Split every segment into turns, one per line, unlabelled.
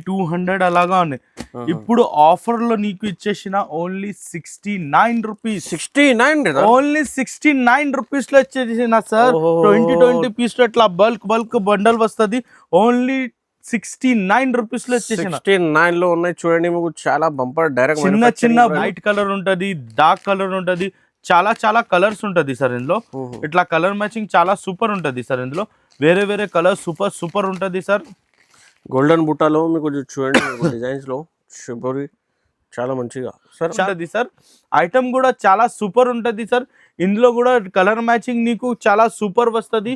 200 అలాగా ఉన్నాయి. ఇప్పుడు ఆఫర్ లో నీకు ఇచ్చేసిన ఓన్లీ 69 రూపీస్.
69
ఓన్లీ 69 రూపీస్ లో ఇచ్చేసిన సార్. 20 పీస్ లో ఇట్లా బల్క్ బండల్ వస్తుంది. ఓన్లీ 69 రూపీస్ లో ఇచ్చేసిన
69 లో ఉన్నాయి చూడండి. మీకు చాలా బంపర్ డైరెక్ట్
చిన్న వైట్ కలర్ ఉంటది, డార్క్ కలర్ ఉంటది, చాలా కలర్స్ ఉంటది సార్ ఇందులో. ఇట్లా కలర్ మ్యాచింగ్ చాలా సూపర్ ఉంటది సార్ ఇందులో. వేరే కలర్ సూపర్ ఉంటది సార్.
గోల్డెన్ బుట్టాలో మీకు చూడండి డిజైన్స్ లో షిబోరి చాలా మంచిగా సార్
ఉంటది సార్. ఐటమ్ కూడా చాలా సూపర్ ఉంటది సార్. ఇందులో కూడా కలర్ మ్యాచింగ్ నీకు చాలా సూపర్ వస్తది.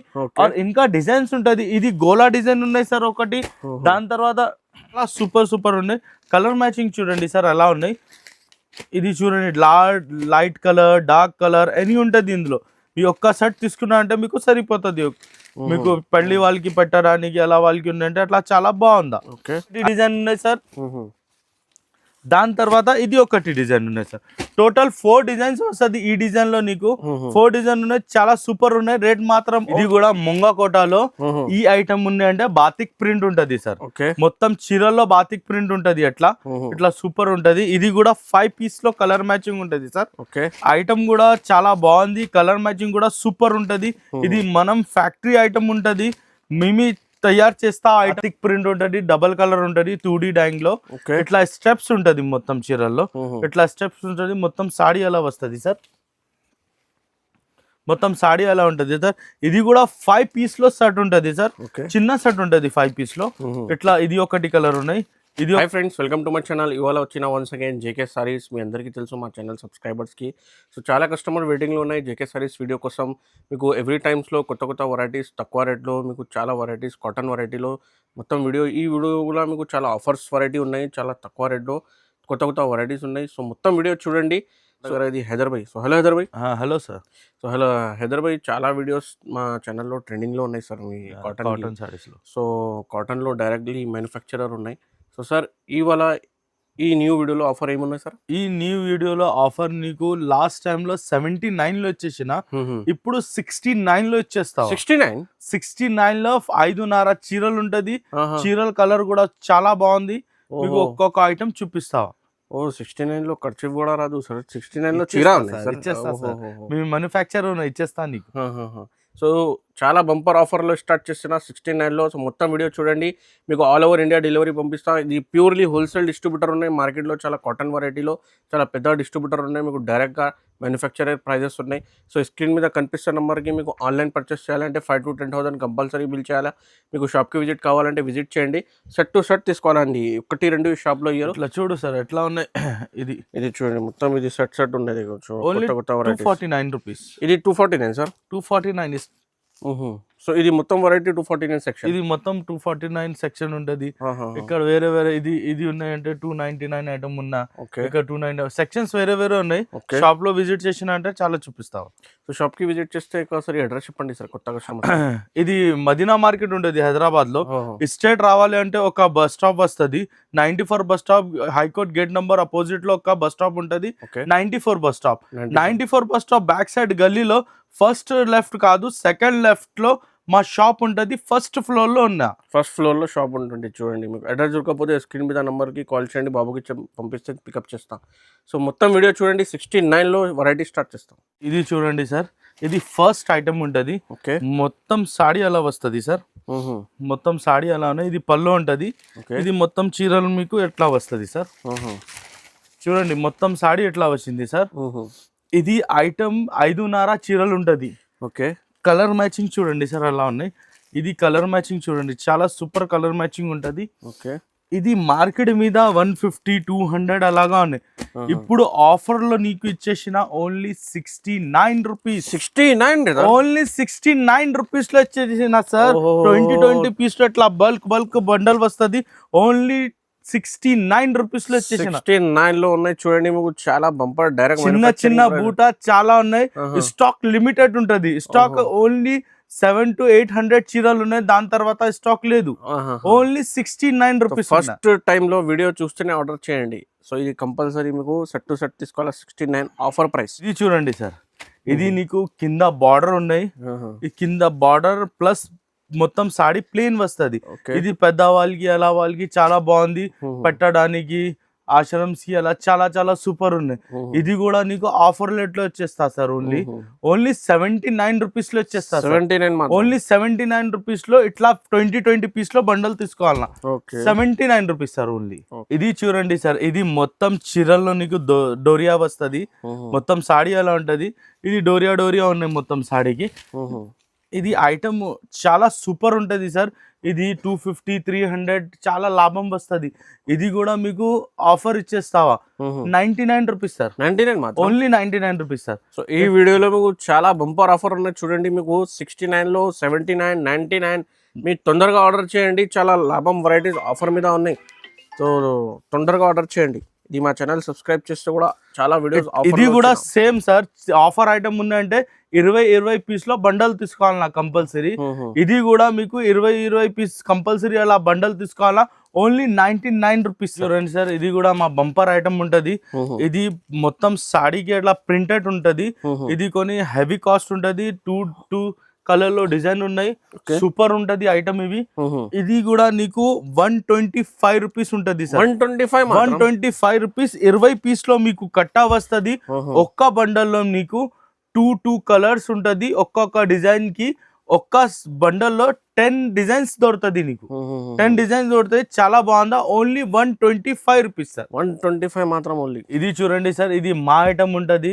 ఇంకా డిజైన్స్ ఉంటది. ఇది గోలా డిజైన్ ఉన్నాయి సార్ ఒకటి. దాని తర్వాత చాలా సూపర్ ఉన్నాయి. కలర్ మ్యాచింగ్ చూడండి సార్ ఎలా ఉన్నాయి. ఇది చూడండి light colour, dark colour any ఉంటది ఇందులో. ఈ ఒక్క సెట్ తీసుకున్నా అంటే మీకు సరిపోతుంది. మీకు పెళ్లి వాళ్ళకి పెట్టడానికి అలా వాళ్ళకి ఉందంటే అట్లా చాలా బాగుందా. డిజైన్ ఉన్నాయి సార్. దాని తర్వాత ఇది ఒకటి డిజైన్ ఉన్నాయి సార్. టోటల్ 4 డిజైన్స్ వస్తుంది ఈ డిజైన్ లో. నీకు 4 డిజైన్ ఉన్నాయి, చాలా సూపర్ ఉన్నాయి. రేట్ మాత్రం ఇది కూడా ముంగా కోటాలో ఈ ఐటమ్ ఉన్నాయి అంటే బాతిక్ ప్రింట్ ఉంటది సార్. మొత్తం చీరల్లో బాతిక్ ప్రింట్ ఉంటది. ఇట్లా సూపర్ ఉంటది. ఇది కూడా 5 పీస్ లో కలర్ మ్యాచింగ్ ఉంటది సార్. ఐటమ్ కూడా చాలా బాగుంది. కలర్ మ్యాచింగ్ కూడా సూపర్ ఉంటది. ఇది మనం ఫ్యాక్టరీ ఐటమ్ ఉంటది. మేమే తయారు చేస్తా. ఐటిక్ ప్రింట్ ఉంటది, డబల్ కలర్ ఉంటది, 2D డాంగ్ లో. ఇట్లా స్టెప్స్ ఉంటది మొత్తం చీరల్లో. ఇట్లా స్టెప్స్ ఉంటది. మొత్తం సాడీ అలా వస్తది సార్. మొత్తం సాడీ అలా ఉంటది సార్. ఇది కూడా 5 పీస్ లో సెట్ ఉంటది సార్. చిన్న సెట్ ఉంటది 5 పీస్ లో. ఇట్లా ఇది ఒకటి కలర్ ఉన్నాయి. ఇది
hi friends, welcome to my channel. ఇవాళ వచ్చిన వన్స్ అగైన్ జేకే సారీస్. మీ అందరికీ తెలుసు మా ఛానల్ సబ్స్క్రైబర్స్కి. సో చాలా కస్టమర్ వెయిటింగ్లో ఉన్నాయి జేకే సారీస్ వీడియో కోసం. మీకు ఎవ్రీ టైమ్స్లో కొత్త వెరైటీస్ తక్కువ రేట్లో, మీకు చాలా వెరైటీస్ కాటన్ వెరైటీలో మొత్తం ఈ వీడియో కూడా మీకు చాలా ఆఫర్స్ వెరైటీ ఉన్నాయి. చాలా తక్కువ రేట్లో కొత్త వెరైటీస్ ఉన్నాయి. సో మొత్తం వీడియో చూడండి. సో ఇది Hyder bhai. So hello Hyder bhai.
Hello sir.
So hello Hyder bhai, చాలా వీడియోస్ మా ఛానల్లో ట్రెండింగ్లో ఉన్నాయి సార్ మీ
కాటన్ సారీస్లో.
సో కాటన్లో డైరెక్ట్లీ మ్యానుఫ్యాక్చరర్ ఉన్నాయి. సో సార్ ఇవాళ ఈ న్యూ వీడియోలో ఆఫర్ ఏమున్నాయి సార్?
ఈ న్యూ వీడియోలో ఆఫర్ నీకు లాస్ట్ టైంలో 79 లో వచ్చేసిన, ఇప్పుడు 69 లో ఇచ్చేస్తావు. 69 లో 5.5 చీరలు ఉంటది. చీరల కలర్ కూడా చాలా బాగుంది. మీకు ఒక్కొక్క ఐటమ్ చూపిస్తావా?
69 లో ఖర్చు కూడా రాదు సార్. 69 లో చీర
ఇచ్చేస్తా సార్. మేము మ్యానుఫ్యాక్చర్ ఇచ్చేస్తా నీకు.
సో చాలా బంపర్ ఆఫర్లో స్టార్ట్ చేస్తున్నా 69 లో. సో మొత్తం వీడియో చూడండి. మీకు ఆల్ ఓవర్ ఇండియా డెలివరీ పంపిస్తా. ఇది ప్యూర్లీ హోల్సేల్ డిస్ట్రిబ్యూటర్ ఉన్నాయి. మార్కెట్లో చాలా కాటన్ వెరైటీలో చాలా పెద్ద డిస్ట్రిబ్యూటర్ ఉన్నాయి. మీకు డైరెక్ట్గా మ్యానుఫ్యాక్చరర్ ప్రైజెస్ ఉన్నాయి. సో స్క్రీన్ మీద కనిపిస్తున్న నెంబర్కి మీకు ఆన్లైన్ పర్చేస్ చేయాలంటే 5,000 to 10,000 కంపల్సరీ బిల్ చేయాలా. మీకు షాప్కి విజిట్ కావాలంటే విజిట్ చేయండి. సెట్ టు సెట్ తీసుకోవాలండి. 1-2 షాప్లో ఇయ్యారు.
ఇట్లా చూడు సార్ ఎట్లా ఉన్నాయి.
ఇది చూడండి మొత్తం ఇది సెట్ ఉండేది.
కొత్త 249 రూపీస్.
ఇది 249 సార్.
249 ఇస్.
సో ఇది మొత్తం వెరైటీ 249 సెక్షన్.
ఇది మొత్తం 249 సెక్షన్ ఉంటది. ఇక్కడ వేరే ఇది ఉన్నాయంటే 299 ఐటమ్ ఉన్నా. ఇక్కడ 290 సెక్షన్స్ వేరే ఉన్నాయి. షాప్ లో విజిట్ చేసిన అంటే చాలా చూపిస్తావు.
సో షాప్ కి విజిట్ చేస్తే ఒకసారి అడ్రస్ చెప్పండి సార్ కొత్తగా.
ఇది మదీనా మార్కెట్ ఉండేది హైదరాబాద్ లో. స్టేట్ రావాలి అంటే ఒక బస్ స్టాప్ వస్తుంది. 94 bus stop, high court gate number opposite లో ఒక బస్ స్టాప్ ఉంటది. 94 bus stop. 94 bus stop back side గల్లీలో ఫస్ట్ లెఫ్ట్ కాదు, సెకండ్ లెఫ్ట్ లో మా షాప్ ఉంటుంది. ఫస్ట్ ఫ్లోర్ లో
షాప్ ఉంటుంది. చూడండి, మీకు అడ్రస్ దొరకకపోతే స్క్రీన్ మీద నంబర్కి కాల్ చేయండి. బాబుకి పంపిస్తే పికప్ చేస్తాం. సో మొత్తం వీడియో చూడండి. 69 లో వెరైటీ స్టార్ట్ చేస్తాం.
ఇది చూడండి సార్. ఇది ఫస్ట్ ఐటమ్ ఉంటుంది. మొత్తం సాడీ అలా వస్తుంది సార్. మొత్తం సాడీ అలా ఉన్నాయి. ఇది పళ్ళు ఉంటుంది. ఇది మొత్తం చీరలు మీకు ఎట్లా వస్తుంది సార్. చూడండి మొత్తం సాడీ ఎట్లా వచ్చింది సార్. ఇది ఐటమ్ 5.5 చీరలు ఉంటుంది. కలర్ మ్యాచింగ్ చూడండి సార్ అలా ఉన్నాయి. ఇది కలర్ మ్యాచింగ్ చూడండి, చాలా సూపర్ కలర్ మ్యాచింగ్ ఉంటది. ఇది మార్కెట్ మీద 150-200 అలాగా ఉన్నాయి. ఇప్పుడు ఆఫర్ లో నీకు ఇచ్చేసిన ఓన్లీ 69 రూపీస్. ఓన్లీ 69 రూపీస్ లో ఇచ్చేసిన సార్. 20 పీస్ లో ఇట్లా బల్క్ బండల్ వస్తుంది. ఓన్లీ 69 రూపీస్ లో వచ్చేసిన.
69 లో ఉన్నాయి చూడండి. మీకు చాలా బంపర్ డైరెక్ట్
చిన్న బూట చాలా ఉన్నాయి. స్టాక్ లిమిటెడ్ ఉంటది. స్టాక్ ఓన్లీ 700 to 800 చీరలు ఉన్నాయి. దాని తర్వాత స్టాక్ లేదు. Only 69 rupees.
ఫస్ట్ టైమ్ లో వీడియో చూస్తేనే ఆర్డర్ చేయండి. సో ఇది కంపల్సరీ మీకు సెట్ టు సెట్ తీసుకోవాలి. 69 ఆఫర్ ప్రైస్.
ఇది చూడండి సార్. ఇది నీకు కింద బార్డర్ ఉన్నాయి. ఈ కింద బార్డర్ ప్లస్ మొత్తం సాడీ ప్లేన్ వస్తది.
ఓకే.
ఇది పెద్ద వాళ్ళకి అలా వాళ్ళకి చాలా బాగుంది పెట్టడానికి, ఆశ్రమ్స్ కి అలా చాలా చాలా సూపర్ ఉన్నాయి. ఇది కూడా నీకు ఆఫర్ రేట్ లో వచ్చేస్తా సార్. ఓన్లీ 79 రూపీస్ లో వచ్చేస్తా.
79
ఓన్లీ 79 రూపీస్ లో ఇట్లా 20 పీస్ లో బండల్ తీసుకోవాలన్నా 79 రూపీస్ సార్ ఓన్లీ. ఇది చూడండి సార్, ఇది మొత్తం చీరల్లో నీకు డోరియా వస్తది. మొత్తం సాడీ అలా ఉంటది. ఇది డోరియా ఉన్నాయి మొత్తం సాడీకి. ఇది ఐటమ్ చాలా సూపర్ ఉంటది సార్. ఇది 250 300 చాలా లాభం వస్తది. ఇది కూడా మీకు ఆఫర్ ఇచ్చేస్తావా 99 rupees sir.
99
only 99 rupees sir.
So ఈ వీడియోలో మీకు చాలా బంపర్ ఆఫర్ ఉన్నాయి చూడండి. మీకు 69 లో 79, 99 మీరు తొందరగా ఆర్డర్ చేయండి. చాలా లాభం వెరైటీస్ ఆఫర్ మీద ఉన్నాయి. సో తొందరగా ఆర్డర్ చేయండి. ఇది మా ఛానల్ సబ్స్క్రైబ్ చేస్తే కూడా చాలా వీడియోస్.
ఇది కూడా సేమ్ సార్, ఆఫర్ ఐటమ్ ఉందంటే 20 పీస్ లో బండల్ తీసుకోవాలన్నా కంపల్సరీ. ఇది కూడా మీకు 20 పీస్ కంపల్సరీ అలా బండల్ తీసుకోవాలా. ఓన్లీ 99 రూపీస్ చూడండి సార్. ఇది కూడా మా బంపర్ ఐటమ్ ఉంటది. ఇది మొత్తం సాడీకి అట్లా ప్రింటెడ్ ఉంటది. ఇది కొన్ని హెవీ కాస్ట్ ఉంటది. 2 కలర్ లో డిజైన్ ఉన్నాయి. సూపర్ ఉంటది ఐటమ్ ఇవి. ఇది కూడా నీకు 125 రూపీస్ ఉంటది సార్. 125 రూపీస్ 20 పీస్ లో మీకు కట్టా వస్తది. ఒక్క బండల్ లో నీకు 2 కలర్స్ ఉంటది. ఒక్కొక్క డిజైన్ కి ఒక్క బండల్ లో 10 డిజైన్స్ దొరుకుతుంది నీకు. 10 డిజైన్స్ దొరుకుతాయి. చాలా బాగుందా. Only 125 rupees sir.
125 మాత్రం ఓన్లీ.
ఇది చూడండి సార్, ఇది మా ఐటమ్ ఉంటది.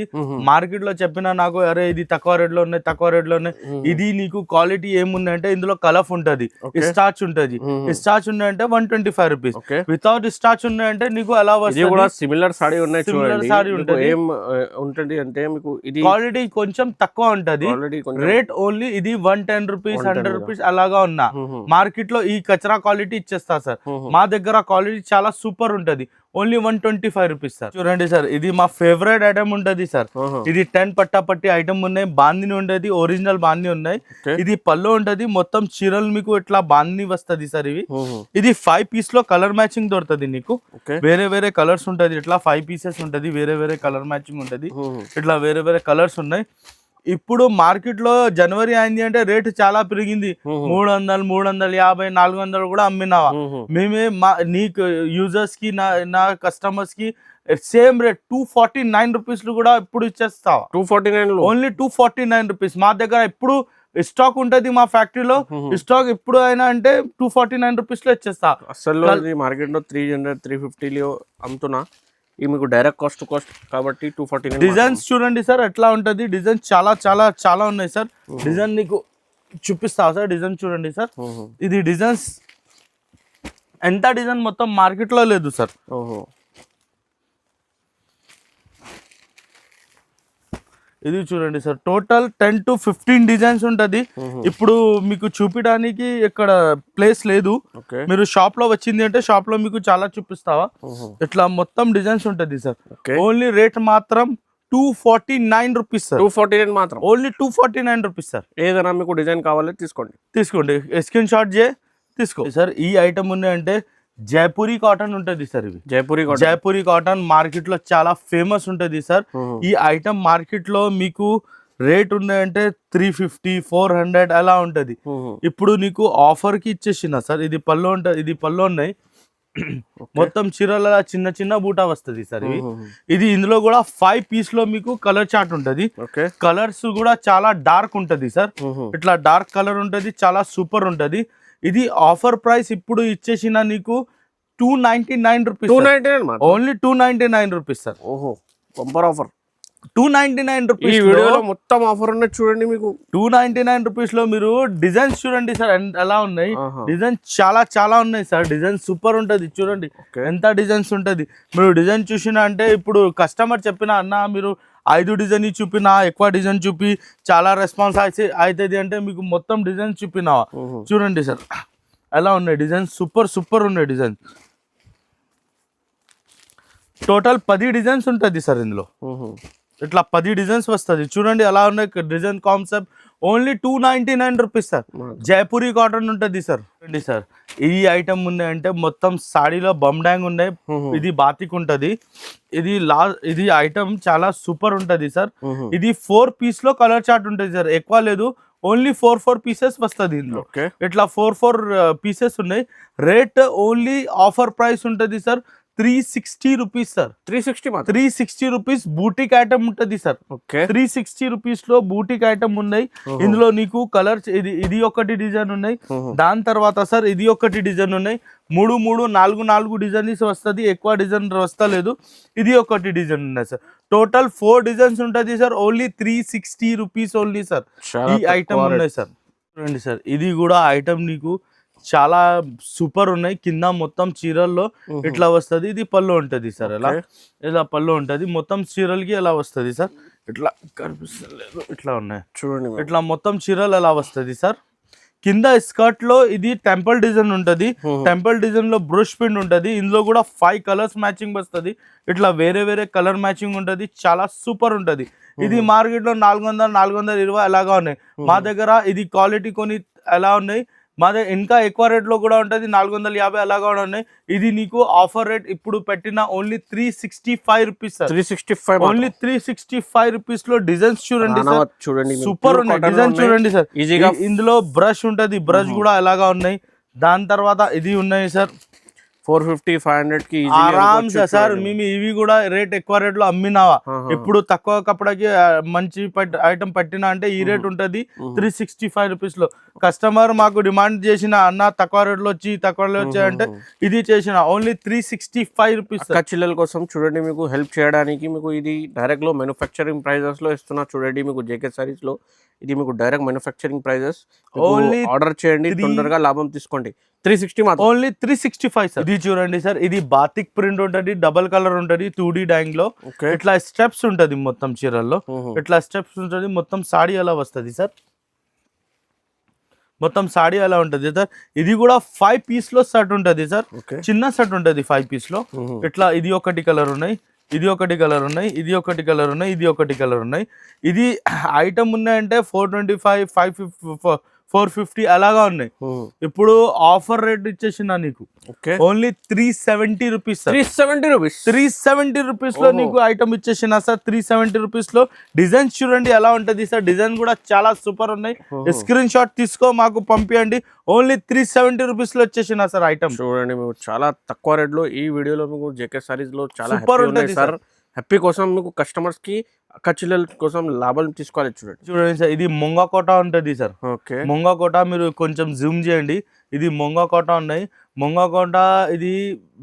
మార్కెట్ లో చెప్పినా నాకు అరే ఇది తక్కువ రేట్ లో ఉన్నాయి, తక్కువ రేట్ లో ఉన్నాయి. ఇది నీకు క్వాలిటీ ఏముందంటే ఇందులో కలఫ్ ఉంటది, స్టార్చ్ ఉంటది. స్టార్చ్ ఉన్నాయంటే 125 రూపీస్. వితౌట్ స్టార్చ్ ఉన్నాయంటే నీకు అలా వస్తుంది.
సిమిలర్ సాడీ ఉన్నాయి.
సిమిలర్ సాడీ ఉంటది.
ఏం ఉంటది అంటే మీకు ఇది
క్వాలిటీ కొంచెం తక్కువ ఉంటది. రేట్ ఓన్లీ ఇది 110 రూపీస్ 100 రూపీస్ అలాగా ఉన్నా. మార్కెట్ లో ఈ కచరా క్వాలిటీ ఇచ్చేస్తా సార్. మా దగ్గర క్వాలిటీ చాలా సూపర్ ఉంటది. Only 125 rupees sir. చూడండి సార్, ఇది మా ఫేవరెట్ ఐటమ్ ఉంటది సార్. ఇది 10 పట్టాపట్టి ఐటమ్ ఉన్నాయి. బాందిని ఉండేది, ఒరిజినల్ బాందిని ఉన్నాయి. ఇది పళ్ళు ఉంటది. మొత్తం చీరలు మీకు ఇట్లా బాందిని వస్తది సార్. ఇది 5 పీస్ లో కలర్ మ్యాచింగ్ దొరుకుతుంది నీకు. వేరే కలర్స్ ఉంటది. ఇట్లా 5 పీసెస్ ఉంటది. వేరే కలర్ మ్యాచింగ్ ఉంటది. ఇట్లా వేరే కలర్స్ ఉన్నాయి. ఇప్పుడు మార్కెట్ లో జనవరి అయింది అంటే రేట్ చాలా పెరిగింది. 300, 350, 400 కూడా అమ్మినావా. మేమే నీకు యూజర్స్ కి నా కస్టమర్స్ కి సేమ్ రేట్ 249 రూపీస్ కూడా ఇప్పుడు ఇచ్చేస్తావా. 249 ఓన్లీ 249 రూపీస్. మా దగ్గర ఎప్పుడు స్టాక్ ఉంటది మా ఫ్యాక్టరీలో. స్టాక్ ఎప్పుడు అయినా అంటే 249 రూపీస్ లో ఇచ్చేస్తా.
అసలు మార్కెట్ లో 300, 350 అమ్ముతున్నా. ఈ మీకు డైరెక్ట్ కాస్ట్ కాబట్టి 249.
డిజైన్స్ చూడండి సార్ ఎట్లా ఉంటది. డిజైన్ చాలా చాలా చాలా ఉన్నాయి సార్. డిజైన్ నీకు చూపిస్తా సార్. డిజైన్ చూడండి సార్. ఇది డిజైన్స్ ఎంత డిజైన్ మొత్తం మార్కెట్ లో లేదు సార్. ఇది చూడండి సార్, టోటల్ 10 to 15 డిజైన్స్ ఉంటది. ఇప్పుడు మీకు చూపించడానికి ఇక్కడ ప్లేస్ లేదు. మీరు షాప్ లో వచ్చింది అంటే షాప్ లో మీకు చాలా చూపిస్తావా. ఇట్లా మొత్తం డిజైన్స్ ఉంటది సార్. ఓన్లీ రేట్ మాత్రం 249 రూపీస్ సార్.
249 మాత్రం.
Only 249 rupees sir.
ఏదైనా మీకు డిజైన్ కావాలి తీసుకోండి.
స్క్రీన్ షాట్ తీసుకో సార్. ఈ ఐటమ్ ఉన్నాయంటే జైపూరి కాటన్ ఉంటది సార్. ఇవి జైపూరి కాటన్ మార్కెట్ లో చాలా ఫేమస్ ఉంటది సార్. ఈ ఐటమ్ మార్కెట్ లో మీకు రేట్ ఉన్నాయంటే 350, 400 అలా ఉంటది. ఇప్పుడు నీకు ఆఫర్ కి ఇచ్చేసిన సార్. ఇది పళ్ళు ఉంటది. ఇది పళ్ళు ఉన్నాయి. మొత్తం చీరల చిన్న బూటా వస్తది సార్. ఇది ఇందులో కూడా 5 పీస్ లో మీకు కలర్ చార్ట్ ఉంటది. కలర్స్ కూడా చాలా డార్క్ ఉంటది సార్. ఇట్లా డార్క్ కలర్ ఉంటది. చాలా సూపర్ ఉంటది. ఇది ఆఫర్ ప్రైస్ ఇప్పుడు ఇచ్చేసిన నీకు 299 rupees. Only 299 rupees sir.
Bumper offer.
299 rupees.
ఈ వీడియోలో మొత్తం ఆఫర్ ఉన్నది చూడండి. మీకు
299 రూపీస్ లో మీరు డిజైన్స్ చూడండి సార్ ఎలా ఉన్నాయి. డిజైన్ చాలా చాలా ఉన్నాయి సార్. డిజైన్ సూపర్ ఉంటది. చూడండి ఎంత డిజైన్స్ ఉంటది. మీరు డిజైన్ చూసినా అంటే ఇప్పుడు కస్టమర్ చెప్పిన అన్న మీరు 5 డిజైన్ చూపినా, ఎక్కువ డిజైన్ చూపి చాలా రెస్పాన్స్ అవుతుంది అంటే మీకు మొత్తం డిజైన్ చూపినావా. చూడండి సార్ ఎలా ఉన్నాయి డిజైన్. సూపర్ ఉన్నాయి డిజైన్. టోటల్ 10 డిజైన్స్ ఉంటుంది సార్ ఇందులో. ఇట్లా 10 డిజైన్స్ వస్తుంది. చూడండి ఎలా ఉన్నాయి design concept. Only 299 rupees sir. Jaipuri cotton ఉంటుంది సార్. సార్ ఈ ఐటమ్ ఉన్నాయంటే మొత్తం సాడీలో బండాంగ్ ఉన్నాయి. ఇది బాతిక్ ఉంటది. ఇది ఐటమ్ చాలా సూపర్ ఉంటది సార్. ఇది 4 పీస్ లో కలర్ చార్ట్ ఉంటుంది సార్. ఎక్కువ లేదు. ఓన్లీ 4 పీసెస్ వస్తుంది ఇందులో.
ఓకే
ఇట్లా 4 పీసెస్ ఉన్నాయి. రేట్ ఓన్లీ ఆఫర్ ప్రైస్ ఉంటుంది sir 360 rupees sir. 360 rupees boutique item ఉంటుంది సార్.
ఓకే
360 రూపీస్ లో బూటిక్ ఐటమ్ ఉన్నాయి. ఇందులో నీకు కలర్స్ ఇది ఒకటి డిజైన్ ఉన్నాయి. దాని తర్వాత సార్ ఇది ఒకటి డిజైన్ ఉన్నాయి. 4 డిజైన్స్ వస్తుంది. ఎక్కువ డిజైన్ వస్తలేదు. ఇది ఒకటి డిజైన్ ఉన్నాయి సార్. టోటల్ 4 డిజైన్స్ ఉంటుంది sir. Only 360 rupees only sir. ఈ ఐటమ్ ఉన్నాయి సార్. చూడండి సార్ ఇది కూడా ఐటమ్ నీకు చాలా సూపర్ ఉన్నాయి. కింద మొత్తం చీరల్లో ఇట్లా వస్తుంది. ఇది పళ్ళు ఉంటది సార్. ఇలా పళ్ళు ఉంటది. మొత్తం చీరలకి ఎలా వస్తుంది సార్. ఇట్లా కనిపిస్తలేదు. ఇట్లా ఉన్నాయి
చూడండి.
ఇట్లా మొత్తం చీరలు ఎలా వస్తుంది సార్. కింద స్కర్ట్ లో ఇది టెంపుల్ డిజైన్ ఉంటది. టెంపుల్ డిజైన్ లో బ్రష్ ప్రింట్ ఉంటది. ఇందులో కూడా 5 కలర్స్ మ్యాచింగ్ వస్తుంది. ఇట్లా వేరే కలర్ మ్యాచింగ్ ఉంటది. చాలా సూపర్ ఉంటది. ఇది మార్కెట్ లో 420 అలాగా ఉన్నాయి. మా దగ్గర ఇది క్వాలిటీ కొని ఎలా ఉన్నాయి. మా దగ్గర ఇంకా ఎక్కువ రేట్ లో కూడా ఉంటది. 450 అలాగా కూడా ఉన్నాయి. ఇది నీకు ఆఫర్ రేట్ ఇప్పుడు పెట్టిన only 365 rupees sir.
365
only 365 rupees లో డిజైన్స్ చూడండి సార్.
చూడండి
సూపర్ ఉన్నాయి. డిజైన్ చూడండి సార్. ఇందులో బ్రష్ ఉంటది. బ్రష్ కూడా అలాగా ఉన్నాయి. దాని తర్వాత ఇది ఉన్నాయి సార్
450 500 కి
ఆరామ్ సార్. మేము ఇవి కూడా రేట్ ఎక్కువ రేట్ లో అమ్మినావా. ఇప్పుడు తక్కువ కప్పడకి మంచి ఐటమ్ పట్టినా అంటే ఈ రేట్ ఉంటది 365 రూపీస్ లో. కస్టమర్ మాకు డిమాండ్ చేసిన అన్న తక్కువ రేట్ లో వచ్చాయంటే ఇది చేసిన ఓన్లీ 365 రూపీస్.
చిల్లల కోసం చూడండి మీకు హెల్ప్ చేయడానికి మీకు ఇది డైరెక్ట్ లో మ్యానుఫ్యాక్చరింగ్ ప్రైజెస్ లో ఇస్తున్నా. చూడండి మీకు జేకే సారీస్ లో ఇది మీకు direct manufacturing prices. Only order చేయండి, తొందరగా లాభం తీసుకోండి. 360 మాత్రం
ఓన్లీ 365 సార్. ఇది చూడండి సార్. ఇది బాతిక్ ప్రింట్ ఉంటది. డబల్ కలర్ ఉంటది. 2D డాయింగ్ లో ఇట్లా స్టెప్స్ ఉంటది. మొత్తం చీరల్లో ఇట్లా స్టెప్స్ ఉంటది. మొత్తం సాడీ అలా వస్తుంది సార్. మొత్తం సాడీ అలా ఉంటది సార్. ఇది కూడా 5 పీస్ లో సెట్ ఉంటది సార్. చిన్న సెట్ ఉంటది 5 పీస్ లో. ఇట్లా ఇది ఒకటి కలర్ ఉన్నాయి. ఇది ఒకటి కలర్ ఉన్నాయి. ఇది ఒకటి కలర్ ఉన్నాయి. ఇది ఒకటి కలర్ ఉన్నాయి. ఇది ఐటమ్ ఉన్నాయంటే 425 550 450 అలాగా ఉన్నాయి. ఇప్పుడు ఆఫర్ రేట్ ఇచ్చేసిన నీకు ఓన్లీ 370 రూపీస్. 370 రూపీస్ లో నీకు ఐటమ్ ఇచ్చేసిన సార్. 370 రూపీస్ లో డిజైన్స్ చూడండి ఎలా ఉంటది సార్. డిజైన్ కూడా చాలా సూపర్ ఉన్నాయి. స్క్రీన్ షాట్ తీసుకో మాకు పంపించండి. ఓన్లీ 370 రూపీస్ లో వచ్చేసిన సార్ ఐటమ్.
చూడండి మీకు చాలా తక్కువ రేట్ లో ఈ వీడియోలో మీకు జేకే సారీస్ లో చాలా సూపర్ ఉంటుంది సార్. హ్యాపీ కోసం మీకు కస్టమర్స్ కి చిల్లల కోసం లాభాలు తీసుకోవాలి.
చూడండి సార్. ఇది మొంగా కోట ఉంటది సార్.
ఓకే
మొంగా కోట మీరు కొంచెం జూమ్ చేయండి. ఇది మొంగా కోట ఉన్నాయి. మొంగా కోట ఇది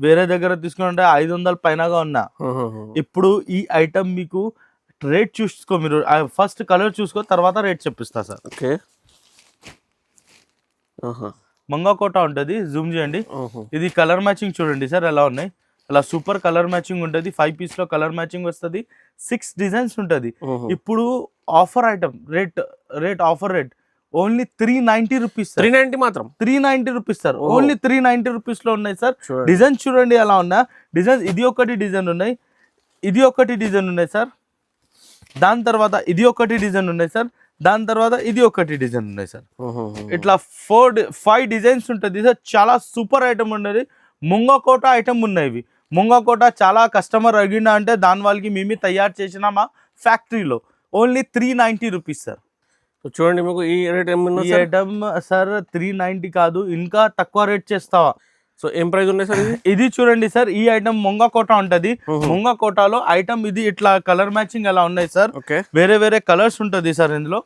వేరే దగ్గర తీసుకుంటే 500 పైనగా ఉన్నా. ఇప్పుడు ఈ ఐటమ్ మీకు రేట్ చూసుకో. మీరు ఫస్ట్ కలర్ చూసుకో, తర్వాత రేట్ చెప్పిస్తా సార్.
ఓకే
మొంగా కోట ఉంటది. జూమ్ చేయండి. ఇది కలర్ మ్యాచింగ్ చూడండి సార్ ఎలా ఉన్నాయి. అలా సూపర్ కలర్ మ్యాచింగ్ ఉంటుంది. 5 పీస్ లో కలర్ మ్యాచింగ్ వస్తుంది. 6 డిజైన్స్ ఉంటుంది. ఇప్పుడు offer item rate offer rate only 390 rupees.
390 మాత్రం
390 రూపీస్ సార్. ఓన్లీ 390 రూపీస్ లో ఉన్నాయి సార్. డిజైన్ చూడండి ఎలా ఉన్నా. డిజైన్ ఇది ఒకటి డిజైన్ ఉన్నాయి. ఇది ఒకటి డిజైన్ ఉన్నాయి సార్. దాని తర్వాత ఇది ఒకటి డిజైన్ ఉన్నాయి సార్. దాని తర్వాత ఇది ఒకటి డిజైన్ ఉన్నాయి సార్. ఇట్లా 5 డిజైన్స్ ఉంటుంది సార్. చాలా సూపర్ ఐటమ్ ఉన్నది. ముంగా కోట ఐటమ్ ఉన్నాయి. ముంగా కోట చాలా కస్టమర్ అడిగినా అంటే దాని వాళ్ళకి మేము తయారు చేసిన మా ఫ్యాక్టరీలో ఓన్లీ 390 రూపీస్ సార్.
చూడండి మీకు ఈ రేట్
ఈ ఐటమ్ సార్ 390 కాదు, ఇంకా తక్కువ రేట్ చేస్తావా.
సో ఏం ప్రైస్ ఉన్నాయి సార్?
ఇది చూడండి సార్. ఈ ఐటమ్ ముంగా కోట ఉంటది. ముంగా కోటలో ఐటమ్ ఇది ఇట్లా కలర్ మ్యాచింగ్ ఎలా ఉన్నాయి సార్. వేరే కలర్స్ ఉంటది సార్. ఇందులో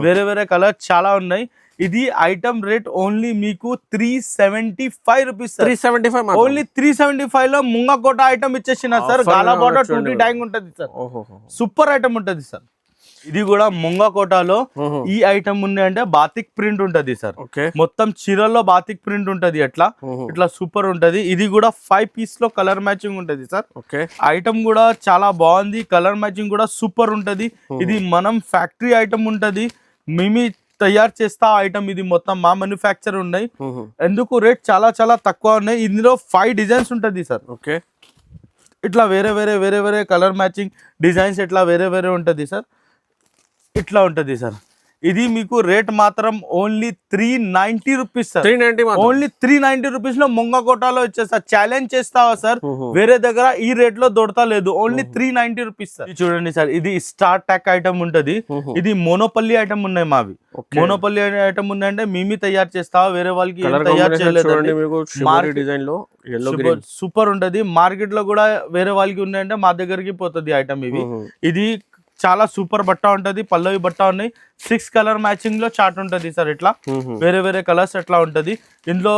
వేరే కలర్స్ చాలా ఉన్నాయి. ఇది ఐటమ్ రేట్ ఓన్లీ మీకు 375 రూపీస్.
375
ఓన్లీ 375 లో ముంగా కోట ఐటమ్ ఇచ్చేసిన సార్. గాలా బార్డర్ 2D డాయింగ్ ఉంటది సార్. సూపర్ ఐటమ్ ఉంటది సార్. ఇది కూడా ముంగా కోటలో ఈ ఐటమ్ ఉంది అంటే బాతిక్ ప్రింట్ ఉంటది సార్. మొత్తం చీరల్లో బాతిక్ ప్రింట్ ఉంటది. ఇట్లా సూపర్ ఉంటది. ఇది కూడా 5 పీస్ లో కలర్ మ్యాచింగ్ ఉంటది సార్. ఐటమ్ కూడా చాలా బాగుంది. కలర్ మ్యాచింగ్ కూడా సూపర్ ఉంటది. ఇది మనం ఫ్యాక్టరీ ఐటమ్ ఉంటది. మేము తయారు చేస్తా ఐటమ్. ఇది మొత్తం మా మ్యానుఫ్యాక్చర్ ఉన్నాయి. ఎందుకు రేట్ చాలా చాలా తక్కువ ఉన్నాయి. ఇందులో 5 డిజైన్స్ ఉంటది సార్. ఇట్లా వేరే కలర్ మ్యాచింగ్ డిజైన్స్ ఇట్లా వేరే ఉంటది సార్. ఇట్లా ఉంటది సార్. ఇది మీకు రేట్ మాత్రం only 390 rupees sir.
390
only 390 rupees లో మొంగకోటాలో వచ్చేస్తా. ఛాలెంజ్ చేస్తావా సార్, వేరే దగ్గర ఈ రేట్ లో దొరకతా లేదు. Only 390 rupees sir. చూడండి సార్, ఇది స్టార్ ట్యాక్ ఐటమ్ ఉంటది. ఇది మోనోపల్లి ఐటమ్ ఉన్నాయి మావి. మోనోపల్లి ఐటమ్ ఉన్నాయంటే మేమే తయారు చేస్తావా, వేరే వాళ్ళకి తయారు చేయలేదు. సూపర్ ఉంటది. మార్కెట్ లో కూడా వేరే వాళ్ళకి ఉన్నాయంటే మా దగ్గరికి పోతుంది ఐటమ్. ఇది చాలా సూపర్ బట్ట ఉంటది. పల్లవి బట్ట ఉన్నాయి. 6 కలర్ మ్యాచింగ్ లో చార్ట్ ఉంటది సార్. ఇట్లా వేరే వేరే కలర్స్ ఎట్లా ఉంటది. ఇందులో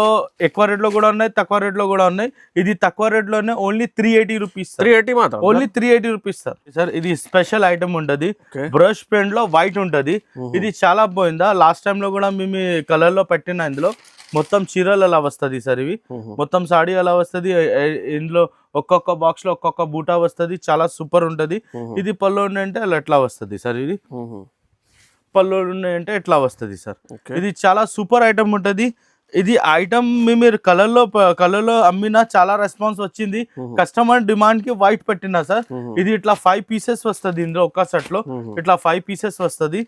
ఎక్కువ రేట్ లో కూడా ఉన్నాయి, తక్కువ రేట్ లో కూడా ఉన్నాయి. ఇది తక్కువ రేట్ లోనే ఓన్లీ 380 రూపీస్. 380 మాత్రం, ఓన్లీ 380 రూపీస్ సార్. సార్ ఇది స్పెషల్ ఐటమ్ ఉంటది. బ్రష్ పెయింట్ లో వైట్ ఉంటది. ఇది చాలా పోయిందా. లాస్ట్ టైం లో కూడా మేము కలర్ లో పెట్టిన. ఇందులో మొత్తం చీరలు అలా వస్తుంది సార్. ఇవి మొత్తం సాడీ అలా వస్తుంది. ఇందులో ఒక్కొక్క బాక్స్ లో ఒక్కొక్క బూటా వస్తుంది. చాలా సూపర్ ఉంటది. ఇది పళ్ళు ఉన్నాయంటే అలా ఎట్లా వస్తుంది సార్. ఇది పళ్ళు ఉన్నాయంటే ఎట్లా వస్తుంది సార్. ఇది చాలా సూపర్ ఐటమ్ ఉంటది. ఇది ఐటమ్ మీరు కలర్లో అమ్మినా చాలా రెస్పాన్స్ వచ్చింది. కస్టమర్ డిమాండ్ కి వైట్ పెట్టినా సార్. ఇది ఇట్లా 5 పీసెస్ వస్తుంది. ఇందులో ఒక్క సెట్ లో ఇట్లా 5 పీసెస్ వస్తుంది.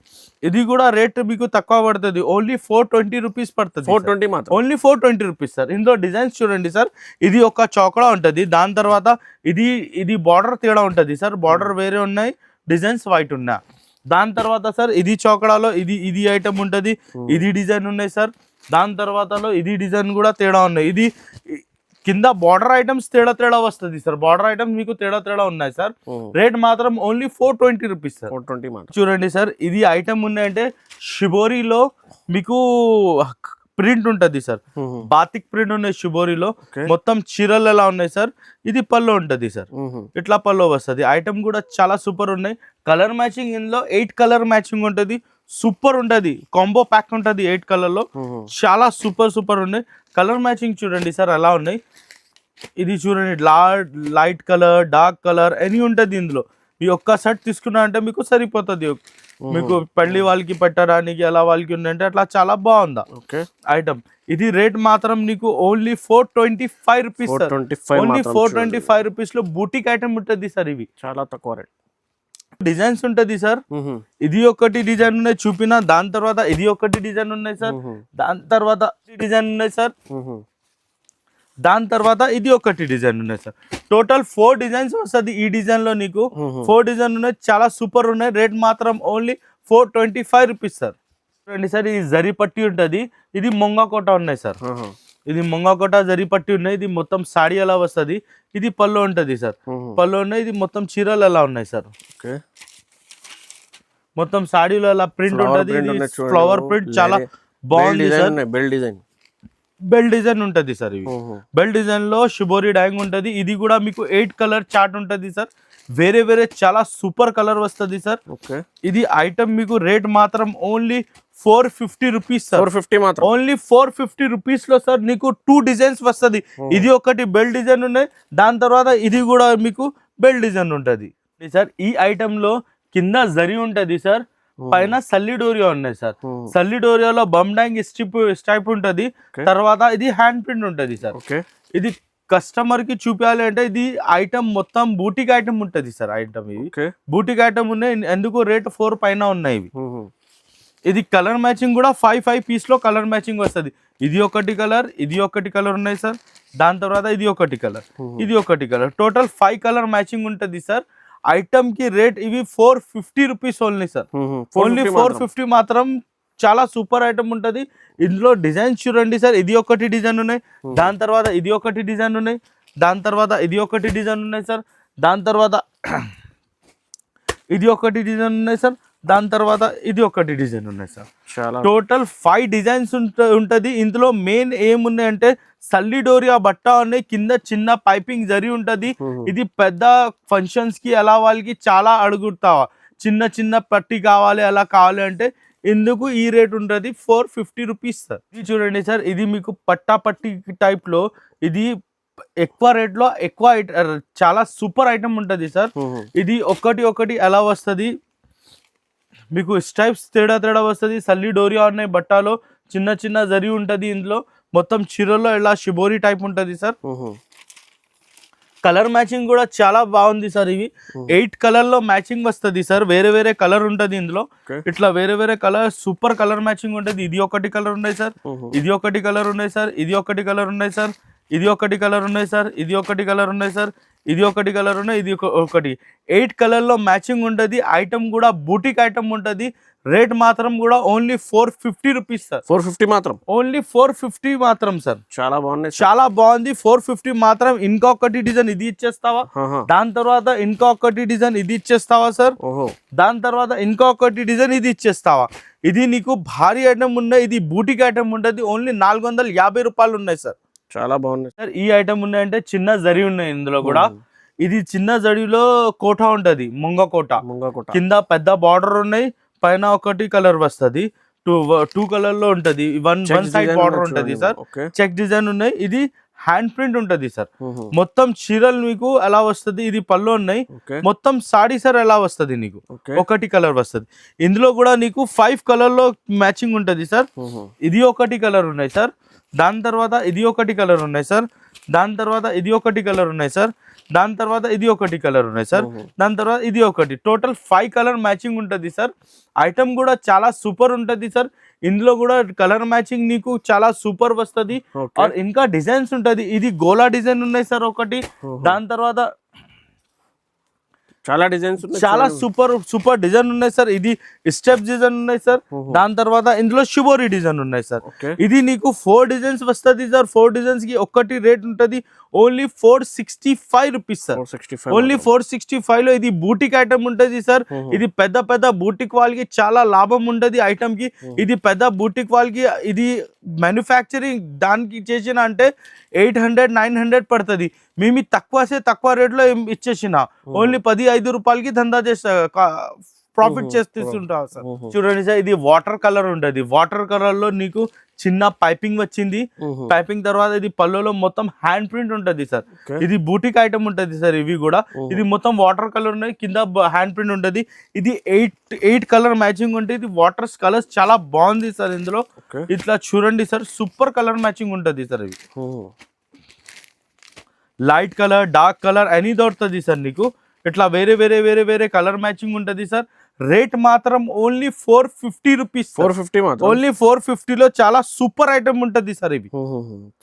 ఇది కూడా రేట్ మీకు తక్కువ పడుతుంది. ఓన్లీ 420 రూపీస్ పడుతుంది. 420 ఓన్లీ 420 రూపీస్ సార్. ఇందులో డిజైన్స్ చూడండి సార్. ఇది ఒక చౌకడా ఉంటది. దాని తర్వాత ఇది బార్డర్ తేడా ఉంటది సార్. బార్డర్ వేరే ఉన్నాయి, డిజైన్స్ వైట్ ఉన్నాయి. దాని తర్వాత సార్ ఇది చౌకడాలో ఇది ఐటమ్ ఉంటది. ఇది డిజైన్ ఉన్నాయి సార్. దాని తర్వాతలో ఇది డిజైన్ కూడా తేడా ఉన్నాయి. ఇది కింద బార్డర్ ఐటమ్స్ తేడా వస్తుంది సార్. బార్డర్ ఐటమ్స్ మీకు తేడా ఉన్నాయి సార్. రేట్ మాత్రం ఓన్లీ 420 రూపీస్ సార్. 420 చూడండి సార్. ఇది ఐటమ్ ఉన్నాయంటే షిబోరిలో మీకు ప్రింట్ ఉంటది సార్. బాతిక్ ప్రింట్ ఉన్నాయి షిబోరిలో. మొత్తం చీరలు ఎలా ఉన్నాయి సార్. ఇది పళ్ళు ఉంటది సార్. ఇట్లా పళ్ళు వస్తుంది. ఐటమ్ కూడా చాలా సూపర్ ఉన్నాయి. కలర్ మ్యాచింగ్ ఇందులో 8 కలర్ మ్యాచింగ్ ఉంటది. సూపర్ ఉంటది. కాంబో ప్యాక్ ఉంటది 8 కలర్ లో. చాలా సూపర్ ఉన్నాయి. కలర్ మ్యాచింగ్ చూడండి సార్ ఎలా ఉన్నాయి. ఇది చూడండి, light colour, dark colour any ఉంటది ఇందులో. ఈ ఒక్క సెట్ తీసుకున్నా అంటే మీకు సరిపోతుంది. మీకు పెళ్లి వాళ్ళకి పెట్టడానికి అలా వాళ్ళకి ఉందంటే అట్లా చాలా బాగుందా ఐటమ్. ఇది రేట్ మాత్రం నీకు only 425 rupees sir. Only 425 rupees లో బూటిక్ ఐటమ్ ఉంటుంది సార్. ఇవి చాలా తక్కువ రేట్. డిజైన్స్ ఉంటది సార్. ఇది ఒకటి డిజైన్ ఉన్నాయి చూపిన. దాని తర్వాత ఇది ఒకటి డిజైన్ ఉన్నాయి సార్. దాని తర్వాత డిజైన్ ఉన్నాయి సార్. దాని తర్వాత ఇది ఒకటి డిజైన్ ఉన్నాయి సార్. టోటల్ 4 డిజైన్స్ వస్తుంది ఈ డిజైన్ లో. నీకు 4 డిజైన్ ఉన్నాయి. చాలా సూపర్ ఉన్నాయి. రేట్ మాత్రం ఓన్లీ 425 రూపీస్ సార్. చూడండి సార్, ఇది జరీ పట్టి ఉంటది. ఇది మొంగకోట ఉన్నాయి సార్. ఇది మొంగకోట జరీ పట్టి ఉన్నాయి. ఇది మొత్తం సాడీ ఎలా వస్తుంది. ఇది పళ్ళు ఉంటది సార్. పళ్ళు ఉన్నాయి. ఇది మొత్తం చీరలు ఎలా ఉన్నాయి సార్. మొత్తం సాడీలో అలా ప్రింట్ ఉంటది. ఫ్లవర్ ప్రింట్ చాలా బాగుంది సార్. బెల్ డిజైన్ ఉంటది సార్. ఇవి బెల్ డిజైన్ లో షిబోరి డ్యాంగ్ ఉంటది. ఇది కూడా మీకు 8 కలర్ చార్ట్ ఉంటది సార్. వేరే వేరే చాలా సూపర్ కలర్ వస్తుంది సార్. ఇది ఐటమ్ మీకు రేట్ మాత్రం ఓన్లీ 450 రూపీస్ సార్. 450 మాత్రం, ఓన్లీ 450 రూపీస్ లో సార్ నీకు 2 డిజైన్స్ వస్తుంది. ఇది ఒకటి బెల్ డిజైన్ ఉన్నాయి. దాని తర్వాత ఇది కూడా మీకు బెల్ డిజైన్ ఉంటది సార్. ఈ ఐటమ్ లో కింద జరీ ఉంటది సార్. పైన సల్లిడోరియా ఉన్నాయి సార్. సల్లిడోరియాలో బమ్డాంగ్ స్టైప్ ఉంటది. తర్వాత ఇది హ్యాండ్ ప్రింట్ ఉంటది సార్. ఇది కస్టమర్ కి చూపించాలి అంటే ఇది ఐటమ్ మొత్తం బూటిక్ ఐటమ్ ఉంటది సార్. ఐటమ్ ఇవి బూటిక్ ఐటమ్ ఉన్నాయి. ఎందుకు రేట్ 4 పైన ఉన్నాయి ఇవి. ఇది కలర్ మ్యాచింగ్ కూడా 5 పీస్ లో కలర్ మ్యాచింగ్ వస్తుంది. ఇది ఒకటి కలర్, ఇది ఒకటి కలర్ ఉన్నాయి సార్. దాని తర్వాత ఇది ఒకటి కలర్, ఇది ఒకటి కలర్. టోటల్ 5 కలర్ మ్యాచింగ్ ఉంటది సార్. ఐటమ్ కి రేట్ ఇవి 450 రూపీస్ ఓన్లీ సార్. ఓన్లీ 450 మాత్రం. చాలా సూపర్ ఐటమ్ ఉంటది. ఇందులో డిజైన్స్ చూడండి సార్. ఇది ఒకటి డిజైన్ ఉన్నాయి. దాని తర్వాత ఇది ఒకటి డిజైన్ ఉన్నాయి. దాని తర్వాత ఇది ఒకటి డిజైన్ ఉన్నాయి సార్. దాని తర్వాత ఇది ఒకటి డిజైన్ ఉన్నాయి సార్. దాని తర్వాత ఇది ఒకటి డిజైన్ ఉన్నాయి సార్. టోటల్ 5 డిజైన్స్ ఉంటది. ఇందులో మెయిన్ ఏమున్నాయంటే సల్లిడోరియా బట్ట ఉన్నాయి. కింద చిన్న పైపింగ్ జరి ఉంటది. ఇది పెద్ద ఫంక్షన్స్ కి అలా వాళ్ళకి చాలా అడుగుతావా, చిన్న పట్టి కావాలి అలా కావాలి అంటే ఇందుకు ఈ రేట్ ఉంటుంది 450 రూపీస్ సార్. ఇది చూడండి సార్. ఇది మీకు పట్టి టైప్ లో ఇది ఎక్కువ రేట్ లో ఎక్కువ చాలా సూపర్ ఐటమ్ ఉంటది సార్. ఇది ఒకటి ఎలా వస్తుంది మీకు స్ట్రైప్స్ తేడా వస్తుంది. సల్లిడోరియా ఉన్నాయి బట్టాలో. చిన్న జరి ఉంటది. ఇందులో మొత్తం చీరలో ఇలా షిబోరి టైప్ ఉంటది సార్. కలర్ మ్యాచింగ్ కూడా చాలా బాగుంది సార్. ఇవి 8 కలర్ లో మ్యాచింగ్ వస్తుంది సార్. వేరే వేరే కలర్ ఉంటది ఇందులో. ఇట్లా వేరే వేరే కలర్ సూపర్ కలర్ మ్యాచింగ్ ఉంటది. ఇది ఒకటి కలర్ ఉన్నాయి సార్, ఇది ఒకటి కలర్ ఉన్నాయి సార్, ఇది ఒకటి కలర్ ఉన్నాయి సార్, ఇది ఒకటి కలర్ ఉన్నాయి సార్, ఇది ఒకటి కలర్ ఉన్నాయి సార్, ఇది ఒకటి కలర్ ఉన్నాయి, ఇది ఒకటి 8 కలర్ లో మ్యాచింగ్ ఉంటది. ఐటమ్ కూడా బూటిక్ ఐటమ్ ఉంటది. రేట్ మాత్రం కూడా ఓన్లీ 450 రూపీస్ సార్.
450 మాత్రం,
ఓన్లీ 450 మాత్రం సార్.
చాలా బాగున్నాయి,
చాలా బాగుంది. 450 మాత్రం. ఇంకొకటి డిజైన్ ఇది ఇచ్చేస్తావా, దాని తర్వాత ఇంకొకటి డిజైన్ ఇది ఇచ్చేస్తావా సార్, దాని తర్వాత ఇంకొకటి డిజైన్ ఇది ఇచ్చేస్తావా. ఇది నీకు భారీ ఐటమ్ ఉన్నాయి. ఇది బూటిక్ ఐటమ్ ఉంటుంది. ఓన్లీ 450 రూపాయలు ఉన్నాయి సార్.
చాలా బాగున్నాయి
సార్. ఈ ఐటమ్ ఉన్నాయంటే చిన్న జరి ఉన్నాయి ఇందులో కూడా. ఇది చిన్న జడిలో కోట ఉంటది, ముంగ కోట. కింద పెద్ద బార్డర్ ఉన్నాయి, పైన ఒకటి కలర్ వస్తుంది. టూ కలర్ లో ఉంటది. వన్ సైడ్ బార్డర్ ఉంటది సార్. చెక్ డిజైన్ ఉన్నాయి. ఇది హ్యాండ్ ప్రింట్ ఉంటది సార్. మొత్తం చీరలు మీకు ఎలా వస్తుంది. ఇది పళ్ళు ఉన్నాయి. మొత్తం సాడీ సార్ ఎలా వస్తుంది నీకు ఒకటి కలర్ వస్తుంది. ఇందులో కూడా నీకు 5 కలర్ లో మ్యాచింగ్ ఉంటది సార్. ఇది ఒకటి కలర్ ఉన్నాయి సార్, దాని తర్వాత ఇది ఒకటి కలర్ ఉన్నాయి సార్, దాని తర్వాత ఇది ఒకటి కలర్ ఉన్నాయి సార్, దాని తర్వాత ఇది ఒకటి కలర్ ఉన్నాయి సార్, దాని తర్వాత ఇది ఒకటి. టోటల్ 5 కలర్ మ్యాచింగ్ ఉంటుంది సార్. ఐటమ్ కూడా చాలా సూపర్ ఉంటుంది సార్. ఇందులో కూడా కలర్ మ్యాచింగ్ నీకు చాలా సూపర్ వస్తుంది. ఇంకా డిజైన్స్ ఉంటుంది. ఇది గోలా డిజైన్ ఉన్నాయి సార్ ఒకటి, దాని తర్వాత
చాలా డిజైన్స్,
చాలా సూపర్ డిజైన్ ఉన్నాయి సార్. ఇది స్టెప్ డిజైన్ ఉన్నాయి సార్. దాని తర్వాత ఇందులో షిబోరి డిజైన్ ఉన్నాయి సార్. ఇది నీకు 4 డిజైన్స్ వస్తుంది సార్. 4 డిజైన్స్ కి ఒక్కటి రేట్ ఉంటుంది ఓన్లీ 465 రూపీస్ సార్. ఓన్లీ 465 లో. ఇది బూటిక్ ఐటమ్ ఉంటుంది సార్. ఇది పెద్ద పెద్ద బూటిక్ వాళ్ళకి చాలా లాభం ఉంటుంది ఐటమ్ కి. ఇది పెద్ద బూటిక్ వాళ్ళకి ఇది మ్యానుఫ్యాక్చరింగ్ దానికి చేసిన అంటే 800-900 పడుతుంది. మేము తక్కువ రేట్లో ఇచ్చేసిన ఓన్లీ 15 రూపాయలకి దందా చేస్తా ప్రాఫిట్ చేస్తుంటాం సార్. చూడండి సార్, ఇది వాటర్ కలర్ ఉంటుంది. వాటర్ కలర్ లో నీకు చిన్న పైపింగ్ వచ్చింది. పైపింగ్ తర్వాత ఇది పళ్ళులో మొత్తం హ్యాండ్ ప్రింట్ ఉంటుంది సార్. ఇది బూటిక్ ఐటమ్ ఉంటుంది సార్. ఇవి కూడా ఇది మొత్తం వాటర్ కలర్ ఉన్నాయి, కింద హ్యాండ్ ప్రింట్ ఉంటుంది. ఇది 8 కలర్ మ్యాచింగ్ ఉంటుంది. ఇది వాటర్ కలర్స్ చాలా బాగుంది సార్. ఇందులో ఇట్లా చూడండి సార్, సూపర్ కలర్ మ్యాచింగ్ ఉంటుంది సార్. ఇవి లైట్ కలర్, డార్క్ కలర్ అని దొరుకుతుంది సార్ నీకు. ఇట్లా వేరే వేరే వేరే వేరే కలర్ మ్యాచింగ్ ఉంటుంది సార్. రేట్ మాత్రం ఓన్లీ 450 రూపీస్.
450 మాత్రం.
ఓన్లీ 450 లో చాలా సూపర్ ఐటమ్ ఉంటుంది సార్. ఇవి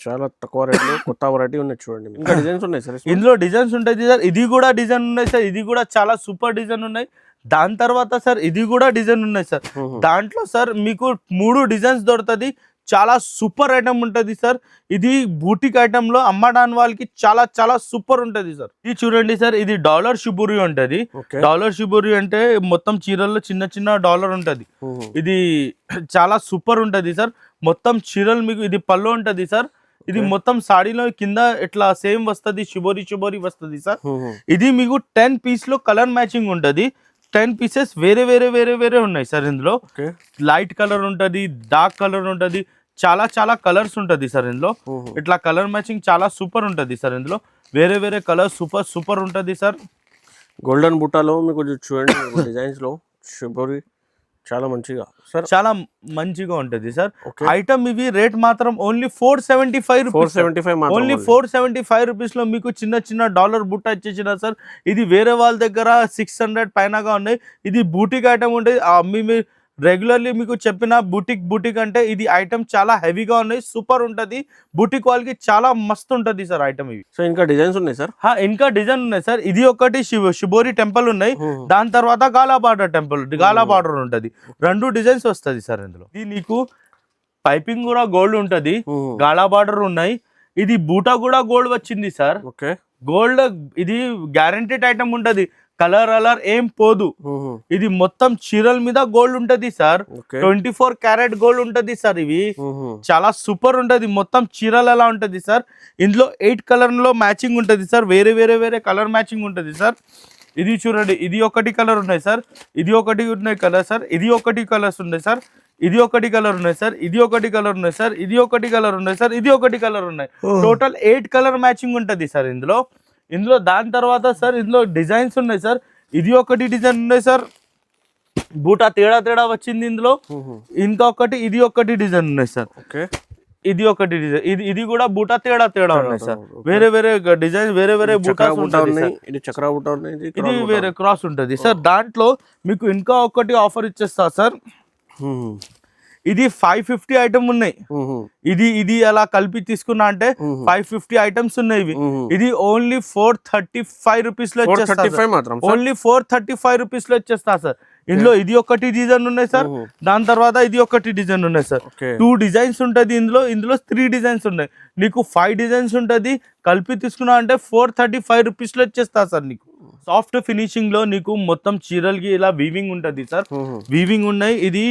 చాలా తక్కువ రేట్ లో కొత్త వెరైటీ ఉన్నాయి చూడండి. ఇంకా డిజైన్స్ ఉన్నాయి సార్.
ఇందులో డిజైన్స్ ఉంటుంది సార్. ఇది కూడా డిజైన్ ఉన్నాయి సార్. ఇది కూడా చాలా సూపర్ డిజైన్ ఉన్నాయి. దాని తర్వాత సార్ ఇది కూడా డిజైన్ ఉన్నాయి సార్. దాంట్లో సార్ మీకు 3 డిజైన్స్ దొరుకుతుంది. చాలా సూపర్ ఐటమ్ ఉంటుంది సార్. ఇది బూటిక్ ఐటమ్ లో అమ్మడానికి వాళ్ళకి చాలా చాలా సూపర్ ఉంటుంది సార్. ఇది చూడండి సార్, ఇది డాలర్ షిబురి ఉంటది. డాలర్ షిబురి అంటే మొత్తం చీరల్లో చిన్న చిన్న డాలర్ ఉంటది. ఇది చాలా సూపర్ ఉంటది సార్. మొత్తం చీరలు మీకు ఇది పళ్ళు ఉంటది సార్. ఇది మొత్తం సాడీలో కింద ఇట్లా సేమ్ వస్తుంది, షిబోరి వస్తుంది సార్. ఇది మీకు 10 పీస్ లో కలర్ మ్యాచింగ్ ఉంటది. 10 పీసెస్ వేరే వేరే వేరే వేరే ఉన్నాయి సార్. ఇందులో లైట్ కలర్ ఉంటది, డార్క్ కలర్ ఉంటది, చాలా చాలా కలర్స్ ఉంటది సార్. ఇందులో ఇట్లా కలర్ మ్యాచింగ్ చాలా సూపర్ ఉంటది సార్. ఇందులో వేరే వేరే కలర్ సూపర్ ఉంటది సార్.
గోల్డెన్ బుట్టాలో మీకు చూడండి డిజైన్స్ లో షిబోరి చాలా మంచిగా సార్,
చాలా మంచిగా ఉంటది సార్. ఐటమ్ ఇవి రేట్ మాత్రం ఓన్లీ 475 రూపీస్. ఓన్లీ 475 రూపీస్ లో మీకు చిన్న చిన్న డాలర్ బుట్ట ఇచ్చేసిన సార్. ఇది వేరే వాళ్ళ దగ్గర 600 పైనగా ఉన్నాయి. ఇది బూటిక్ ఐటమ్ ఉంటుంది. మీ రెగ్యులర్లీ మీకు చెప్పిన బూటిక్ అంటే ఇది ఐటమ్ చాలా హెవీగా ఉన్నాయి, సూపర్ ఉంటది. బూటిక్ వాళ్ళకి చాలా మస్తు ఉంటది సార్ ఐటమ్ ఇవి.
సో ఇంకా డిజైన్స్ ఉన్నాయి సార్.
ఇంకా డిజైన్ ఉన్నాయి సార్. ఇది ఒకటి షిబోరి టెంపుల్ ఉన్నాయి. దాని తర్వాత గాలా బార్డర్ ఉంటది. 2 డిజైన్స్ వస్తుంది సార్ ఇందులో. ఇది నీకు పైపింగ్ కూడా గోల్డ్ ఉంటది, గాలా బార్డర్ ఉన్నాయి. ఇది బూటా కూడా గోల్డ్ వచ్చింది సార్. గోల్డ్ ఇది గ్యారంటీడ్ ఐటమ్ ఉంటది. కలర్ ఏం పోదు. ఇది మొత్తం చీరల మీద గోల్డ్ ఉంటది సార్. 24 క్యారెట్ గోల్డ్ ఉంటది సార్. ఇవి చాలా సూపర్ ఉంటది. మొత్తం చీరలు ఎలా ఉంటది సార్. ఇందులో 8 కలర్ లో మ్యాచింగ్ ఉంటది సార్. వేరే వేరే వేరే కలర్ మ్యాచింగ్ ఉంటది సార్. ఇది చూడండి, ఇది ఒకటి కలర్ ఉన్నాయి సార్. ఇది ఒకటి ఉన్నాయి కలర్ సార్. ఇది ఒకటి కలర్స్ ఉన్నాయి సార్. ఇది ఒకటి కలర్ ఉన్నాయి సార్. ఇది ఒకటి కలర్ ఉన్నాయి సార్. ఇది ఒకటి కలర్ ఉన్నాయి సార్. ఇది ఒకటి కలర్ ఉన్నాయి. టోటల్ 8 కలర్ మ్యాచింగ్ ఉంటది సార్ ఇందులో. దాని తర్వాత సార్ ఇందులో డిజైన్స్ ఉన్నాయి సార్. ఇది ఒకటి డిజైన్ ఉన్నాయి సార్. బూటా తేడా వచ్చింది ఇందులో. ఇంకొకటి ఇది ఒకటి డిజైన్ ఉన్నాయి సార్. ఇది ఒకటి డిజైన్, ఇది కూడా బూటా తేడా ఉన్నాయి సార్. వేరే వేరే డిజైన్, వేరే వేరే బూటాస్ ఉంటాయి.
ఇది చక్రా బూటా ఉన్నాయి,
ఇది వేరే క్రాస్ ఉంటది సార్. దాంట్లో మీకు ఇంకా ఒకటి ఆఫర్ ఇచ్చేస్తా సార్. ఇది 550 ఐటమ్ ఉన్నాయి. ఇది అలా కలిపి తీసుకున్నా అంటే 550 ఐటమ్స్ ఉన్నాయి. ఇది ఓన్లీ 435 రూపీస్ లో ఇచ్చేస్తా. ఓన్లీ 435 రూపీస్ లో ఇచ్చేస్తా సార్. ఇందులో ఇది ఒకటి డిజైన్ ఉన్నాయి సార్, దాని తర్వాత ఇది ఒకటి డిజైన్ ఉన్నాయి సార్. 2 డిజైన్స్ ఉంటది ఇందులో 3 డిజైన్స్ ఉన్నాయి. నీకు 5 డిజైన్స్ ఉంటది, కలిపి తీసుకున్నా అంటే 435 రూపీస్ లో ఇచ్చేస్తా సార్. నీకు సాఫ్ట్ ఫినిషింగ్ లో నీకు మొత్తం చీరలకి ఇలా వీవింగ్ ఉంటది సార్. వీవింగ్ ఉన్నాయి. ఇది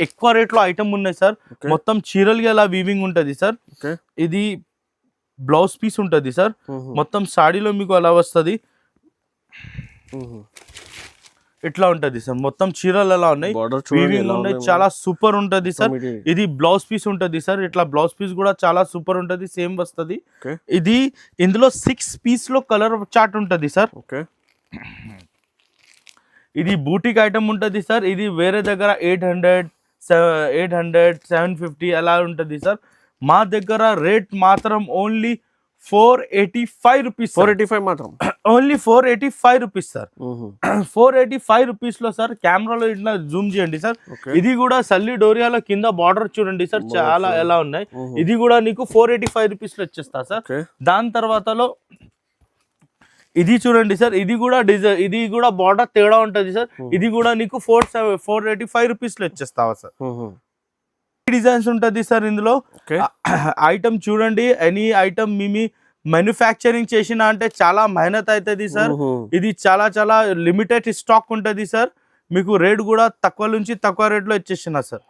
ఎక్కువ రేట్ లో ఐటమ్ ఉన్నాయి సార్. మొత్తం చీరలకి అలా వీవింగ్ ఉంటది సార్. ఇది బ్లౌజ్ పీస్ ఉంటది సార్. మొత్తం సాడీలో మీకు అలా వస్తది, ఇట్లా ఉంటది సార్. మొత్తం చీరలు ఎలా ఉన్నాయి, వీవింగ్ ఉన్నాయి, చాలా సూపర్ ఉంటది సార్. ఇది బ్లౌజ్ పీస్ ఉంటది సార్. ఇట్లా బ్లౌజ్ పీస్ కూడా చాలా సూపర్ ఉంటది, సేమ్ వస్తది. ఇది ఇందులో 6 పీస్ లో కలర్ చార్ట్ ఉంటది సార్. ఇది బూటిక్ ఐటమ్ ఉంటది సార్. ఇది వేరే దగ్గర 800, 750 అలా ఉంటది సార్. మా దగ్గర రేట్ మాత్రం ఓన్లీ 485 రూపీస్.
485 మాత్రం,
ఓన్లీ 485 రూపీస్ సార్. 485 రూపీస్ లో సార్. కెమెరాలో ఇట్లా జూమ్ చేయండి సార్. ఇది కూడా సల్లి డోరియాలో కింద బార్డర్ చూడండి సార్, చాలా ఎలా ఉన్నాయి. ఇది కూడా నీకు 485 రూపీస్ లో వచ్చేస్తా సార్. దాని తర్వాతలో ఇది చూడండి సార్. ఇది కూడా డిజైన్, ఇది కూడా బార్డర్ తేడా ఉంటది సార్. ఇది కూడా నీకు 485 రూపీస్ లో వచ్చేస్తావా సార్. డిజైన్స్ ఉంటది సార్ ఇందులో. ఐటమ్ చూడండి, ఎనీ ఐటమ్ మీ మ్యానుఫ్యాక్చరింగ్ చేసిన అంటే చాలా మెహనత్ అవుతుంది సార్. ఇది చాలా చాలా లిమిటెడ్ స్టాక్ ఉంటది సార్. మీకు రేట్ కూడా తక్కువ నుంచి తక్కువ రేట్ లో ఇచ్చేసిన సార్.